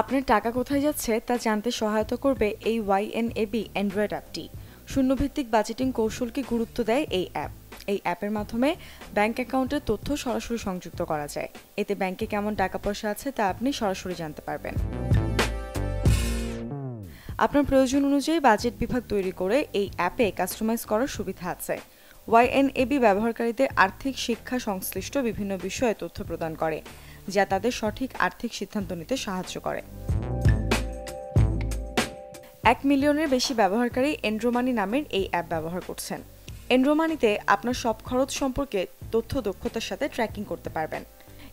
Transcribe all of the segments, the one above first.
আপনার টাকা কোথায় যাচ্ছে তা জানতে সহায়তা করবে এই ওয়াইএনএবি অ্যান্ড্রয়েড অ্যাপটি। শূন্যভিত্তিক বাজেটিং কৌশলকে গুরুত্ব দেয় এই অ্যাপ। এই অ্যাপের মাধ্যমে ব্যাংক অ্যাকাউন্টের তথ্য সরাসরি সংযুক্ত করা যায়। এতে ব্যাংকে কেমন টাকা পয়সা আছে তা আপনি সরাসরি জানতে পারবেন। আপনার প্রয়োজন অনুযায়ী বাজেট বিভাগ তৈরি করে এই অ্যাপে কাস্টমাইজ করার সুবিধা আছে। ওয়াইএনএবি ব্যবহারকারীদের আর্থিক শিক্ষা সংশ্লিষ্ট বিভিন্ন বিষয়ে তথ্য প্রদান করে, যা তাদের সঠিক আর্থিক সিদ্ধান্ত নিতে সাহায্য করে। 1 মিলিয়নের বেশি ব্যবহারকারী এন্ড্রোমানি নামের এই অ্যাপ ব্যবহার করছেন। এন্ড্রোমানিতে আপনার সব খরচ সম্পর্কে তথ্য দক্ষতার সাথে ট্র্যাকিং করতে পারবেন।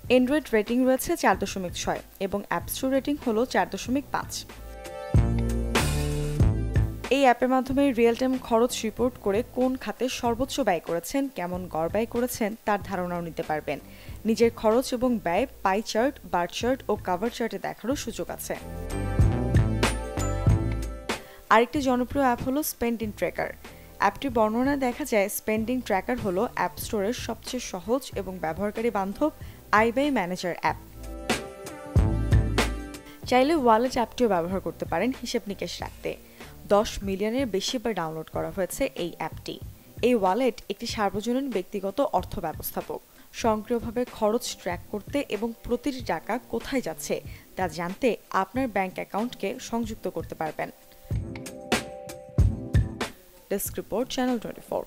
অ্যান্ড্রয়েড রেটিং রয়েছে 4.6 এবং অ্যাপ স্টোর রেটিং হল 4.5। এই অ্যাপের মাধ্যমে রিয়েল টাইম খরচ রিপোর্ট করে কোন খাতে সর্বোচ্চ ব্যয় করেছেন, কেমন গড় ব্যয় করেছেন তার ধারণাও নিতে পারবেন। নিজের খরচ এবং ব্যয় পাই চার্ট, বার চার্ট ও কভার চার্টে দেখারও সুযোগ আছে। আরেকটি জনপ্রিয় অ্যাপ হলো স্পেন্ডিং ট্র্যাকার। অ্যাপটির বর্ণনায় দেখা যায় স্পেন্ডিং ট্র্যাকার হলো অ্যাপ স্টোরের সবচেয়ে সহজ এবং ব্যবহারকারী বান্ধব আয় ব্যয় ম্যানেজার অ্যাপ। চাইলে ওয়ালেট অ্যাপটিও ব্যবহার করতে পারেন হিসেব নিকেশ রাখতে। 10 মিলিয়নের বেশি বার ডাউনলোড করা হয়েছে এই অ্যাপটি। এই ওয়ালেট একটি সার্বজনীন ব্যক্তিগত অর্থ ব্যবস্থাপক। স্বয়ংক্রিয়ভাবে খরচ ট্র্যাক করতে এবং প্রতিটি টাকা কোথায় যাচ্ছে তা জানতে আপনার ব্যাংক অ্যাকাউন্টকে সংযুক্ত করতে পারবেন। Desk report, channel 24।